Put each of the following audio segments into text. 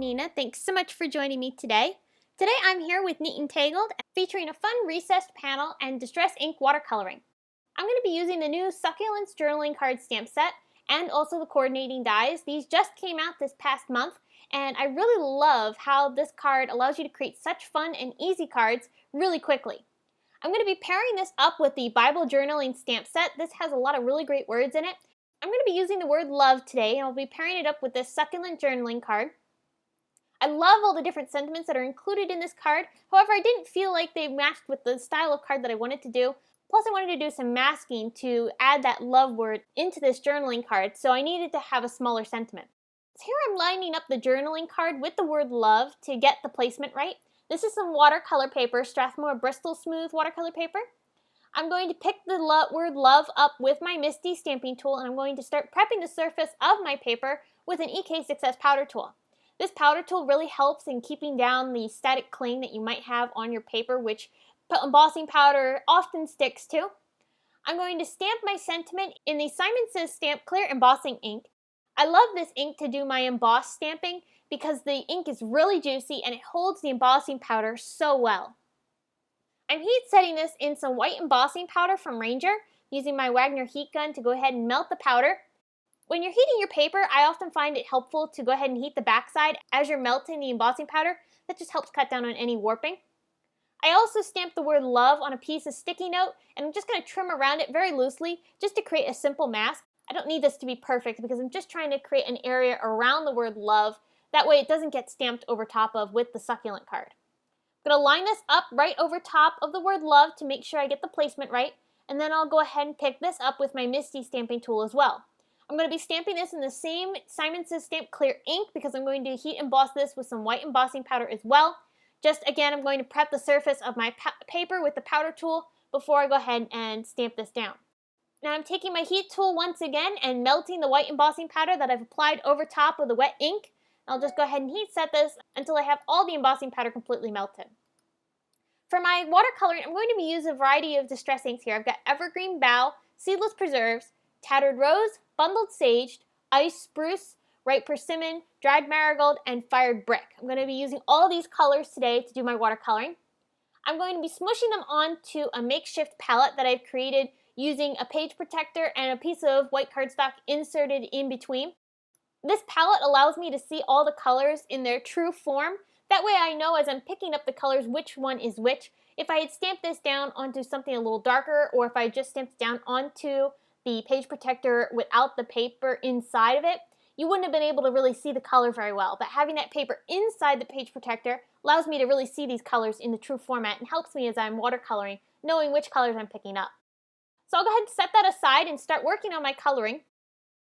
Nina. Thanks so much for joining me today. Today I'm here with Neat and Tangled, featuring a fun recessed panel and Distress ink watercoloring. I'm going to be using the new Succulent Journaling Card stamp set and also the coordinating dies. These just came out this past month, and I really love how this card allows you to create such fun and easy cards really quickly. I'm going to be pairing this up with the Bible Journaling stamp set. This has a lot of really great words in it. I'm going to be using the word love today, and I'll be pairing it up with this Succulent Journaling Card. I love all the different sentiments that are included in this card. However, I didn't feel like they matched with the style of card that I wanted to do. Plus, I wanted to do some masking to add that love word into this journaling card, so I needed to have a smaller sentiment. So here I'm lining up the journaling card with the word love to get the placement right. This is some watercolor paper, Strathmore Bristol Smooth watercolor paper. I'm going to pick the word love up with my Misty stamping tool, and I'm going to start prepping the surface of my paper with an EK6S powder tool. This powder tool really helps in keeping down the static cling that you might have on your paper, which embossing powder often sticks to. I'm going to stamp my sentiment in the Simon Says Stamp Clear Embossing ink. I love this ink to do my embossed stamping because the ink is really juicy and it holds the embossing powder so well. I'm heat setting this in some white embossing powder from Ranger, using my Wagner heat gun to go ahead and melt the powder. When you're heating your paper, I often find it helpful to go ahead and heat the backside as you're melting the embossing powder. That just helps cut down on any warping. I also stamped the word love on a piece of sticky note, and I'm just going to trim around it very loosely just to create a simple mask. I don't need this to be perfect because I'm just trying to create an area around the word love. That way it doesn't get stamped over top of with the succulent card. I'm going to line this up right over top of the word love to make sure I get the placement right, and then I'll go ahead and pick this up with my Misty stamping tool as well. I'm going to be stamping this in the same Simon Says Stamp Clear ink because I'm going to heat emboss this with some white embossing powder as well. Just again, I'm going to prep the surface of my paper with the powder tool before I go ahead and stamp this down. Now I'm taking my heat tool once again and melting the white embossing powder that I've applied over top of the wet ink. I'll just go ahead and heat set this until I have all the embossing powder completely melted. For my watercoloring, I'm going to be using a variety of distress inks here. I've got Evergreen Bough, Seedless Preserves, Tattered Rose, Bundled Sage, Ice Spruce, Ripe Persimmon, Dried Marigold, and Fired Brick. I'm going to be using all these colors today to do my watercoloring. I'm going to be smushing them onto a makeshift palette that I've created using a page protector and a piece of white cardstock inserted in between. This palette allows me to see all the colors in their true form. That way I know as I'm picking up the colors which one is which. If I had stamped this down onto something a little darker, or if I just stamped it down onto the page protector without the paper inside of it, you wouldn't have been able to really see the color very well. But having that paper inside the page protector allows me to really see these colors in the true format and helps me as I'm watercoloring, knowing which colors I'm picking up. So I'll go ahead and set that aside and start working on my coloring.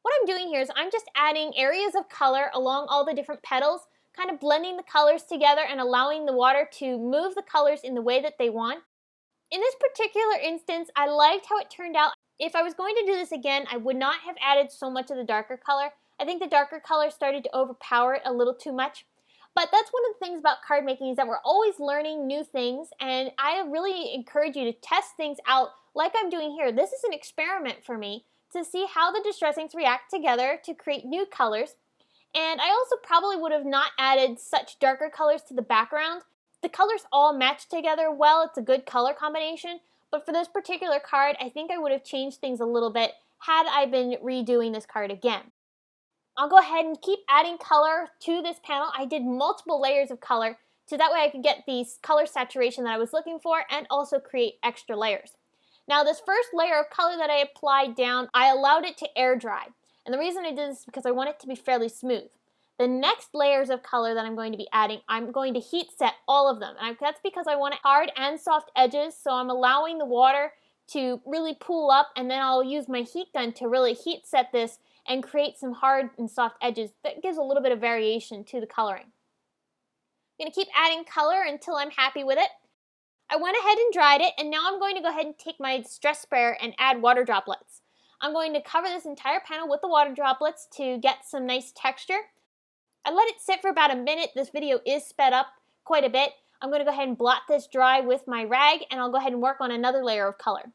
What I'm doing here is I'm just adding areas of color along all the different petals, kind of blending the colors together and allowing the water to move the colors in the way that they want. In this particular instance, I liked how it turned out. If I was going to do this again, I would not have added so much of the darker color. I think the darker color started to overpower it a little too much. But that's one of the things about card making, is that we're always learning new things, and I really encourage you to test things out like I'm doing here. This is an experiment for me to see how the distress inks react together to create new colors. And I also probably would have not added such darker colors to the background. The colors all match together well. It's a good color combination. But for this particular card, I think I would have changed things a little bit had I been redoing this card again. I'll go ahead and keep adding color to this panel. I did multiple layers of color, so that way I could get the color saturation that I was looking for and also create extra layers. Now this first layer of color that I applied down, I allowed it to air dry. And the reason I did this is because I want it to be fairly smooth. The next layers of color that I'm going to be adding, I'm going to heat set all of them. And that's because I want hard and soft edges, so I'm allowing the water to really pool up, and then I'll use my heat gun to really heat set this and create some hard and soft edges. That gives a little bit of variation to the coloring. I'm going to keep adding color until I'm happy with it. I went ahead and dried it, and now I'm going to go ahead and take my distress sprayer and add water droplets. I'm going to cover this entire panel with the water droplets to get some nice texture. I let it sit for about a minute. This video is sped up quite a bit. I'm going to go ahead and blot this dry with my rag, and I'll go ahead and work on another layer of color. I'm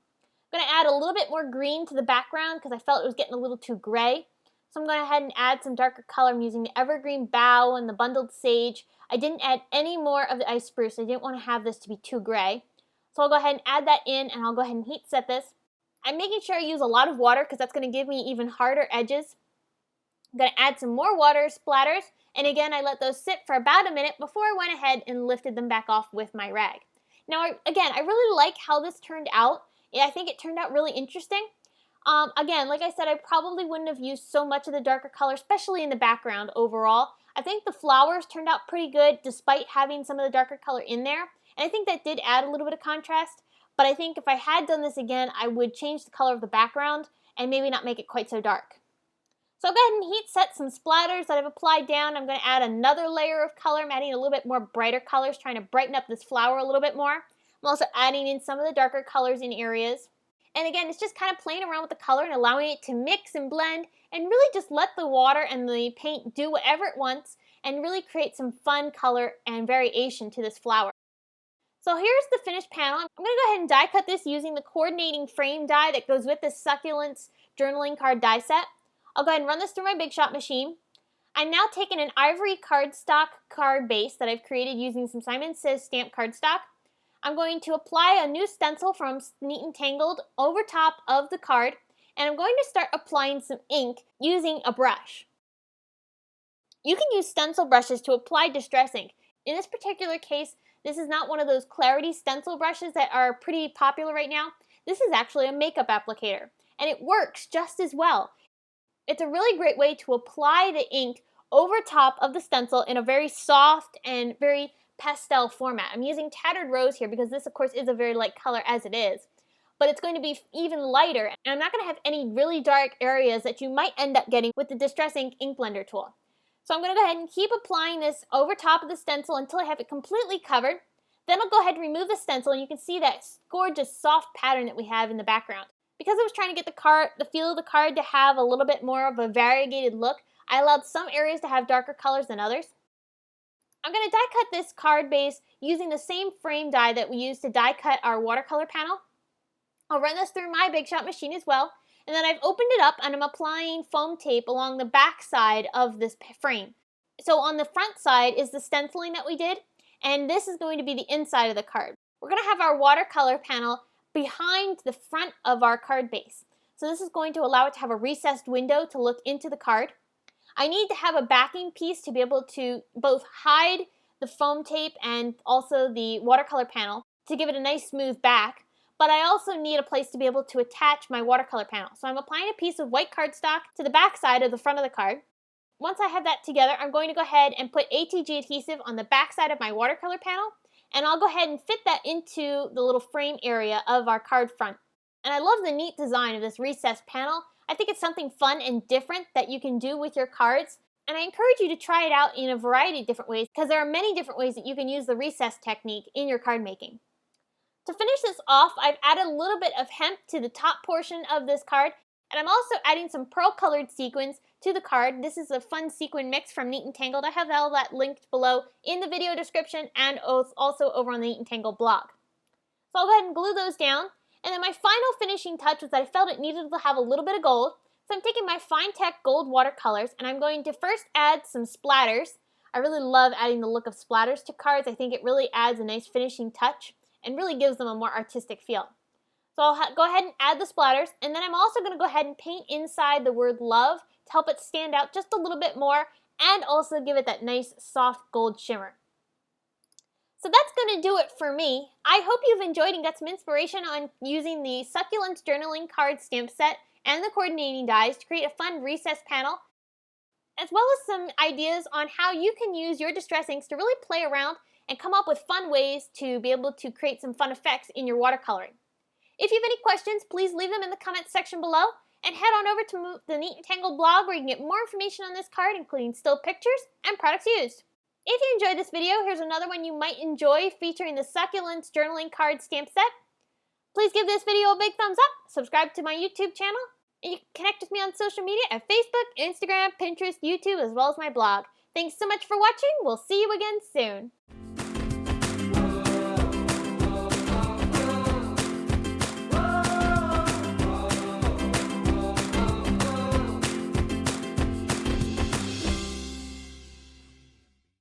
going to add a little bit more green to the background because I felt it was getting a little too gray. So I'm going to go ahead and add some darker color. I'm using the evergreen bough and the bundled sage. I didn't add any more of the ice spruce. I didn't want to have this to be too gray. So I'll go ahead and add that in, and I'll go ahead and heat set this. I'm making sure I use a lot of water because that's going to give me even harder edges. I'm going to add some more water splatters, and again I let those sit for about a minute before I went ahead and lifted them back off with my rag. Now again, I really like how this turned out. I think it turned out really interesting. Again, like I said, I probably wouldn't have used so much of the darker color, especially in the background overall. I think the flowers turned out pretty good despite having some of the darker color in there, and I think that did add a little bit of contrast. But I think if I had done this again, I would change the color of the background and maybe not make it quite so dark. So I'll go ahead and heat set some splatters that I've applied down. I'm going to add another layer of color. I'm adding a little bit more brighter colors, trying to brighten up this flower a little bit more. I'm also adding in some of the darker colors in areas. And again, it's just kind of playing around with the color and allowing it to mix and blend and really just let the water and the paint do whatever it wants and really create some fun color and variation to this flower. So here's the finished panel. I'm going to go ahead and die cut this using the coordinating frame die that goes with the Succulent Journaling Card die set. I'll go ahead and run this through my Big Shot machine. I'm now taking an ivory cardstock card base that I've created using some Simon Says stamp cardstock. I'm going to apply a new stencil from Neat and Tangled over top of the card, and I'm going to start applying some ink using a brush. You can use stencil brushes to apply distress ink. In this particular case, this is not one of those clarity stencil brushes that are pretty popular right now. This is actually a makeup applicator, and it works just as well. It's a really great way to apply the ink over top of the stencil in a very soft and very pastel format. I'm using Tattered Rose here because this of course is a very light color as it is, but it's going to be even lighter, and I'm not going to have any really dark areas that you might end up getting with the Distress Ink ink blender tool. So I'm going to go ahead and keep applying this over top of the stencil until I have it completely covered. Then I'll go ahead and remove the stencil, and you can see that gorgeous soft pattern that we have in the background. Because I was trying to get the feel of the card to have a little bit more of a variegated look, I allowed some areas to have darker colors than others. I'm going to die cut this card base using the same frame die that we used to die cut our watercolor panel. I'll run this through my Big Shot machine as well, and then I've opened it up and I'm applying foam tape along the back side of this frame. So on the front side is the stenciling that we did, and this is going to be the inside of the card. We're going to have our watercolor panel behind the front of our card base. So this is going to allow it to have a recessed window to look into the card. I need to have a backing piece to be able to both hide the foam tape and also the watercolor panel to give it a nice smooth back, but I also need a place to be able to attach my watercolor panel. So I'm applying a piece of white cardstock to the back side of the front of the card. Once I have that together, I'm going to go ahead and put ATG adhesive on the back side of my watercolor panel, and I'll go ahead and fit that into the little frame area of our card front. And I love the neat design of this recessed panel. I think it's something fun and different that you can do with your cards, and I encourage you to try it out in a variety of different ways because there are many different ways that you can use the recess technique in your card making. To finish this off, I've added a little bit of hemp to the top portion of this card, and I'm also adding some pearl colored sequins to the card. This is a fun sequin mix from Neat and Tangled. I have all that linked below in the video description and also over on the Neat and Tangled blog. So I'll go ahead and glue those down. And then my final finishing touch was that I felt it needed to have a little bit of gold. So I'm taking my Fine Tech Gold watercolors and I'm going to first add some splatters. I really love adding the look of splatters to cards. I think it really adds a nice finishing touch and really gives them a more artistic feel. So I'll go ahead and add the splatters, and then I'm also going to go ahead and paint inside the word love to help it stand out just a little bit more and also give it that nice soft gold shimmer. So that's going to do it for me. I hope you've enjoyed and got some inspiration on using the Succulent Journaling Card stamp set and the coordinating dies to create a fun recessed panel, as well as some ideas on how you can use your distress inks to really play around and come up with fun ways to be able to create some fun effects in your watercoloring. If you have any questions, please leave them in the comments section below, and head on over to the Neat and Tangled blog where you can get more information on this card, including still pictures and products used. If you enjoyed this video, here's another one you might enjoy featuring the Succulent Journaling Card stamp set. Please give this video a big thumbs up, subscribe to my YouTube channel, and you can connect with me on social media at Facebook, Instagram, Pinterest, YouTube, as well as my blog. Thanks so much for watching. We'll see you again soon.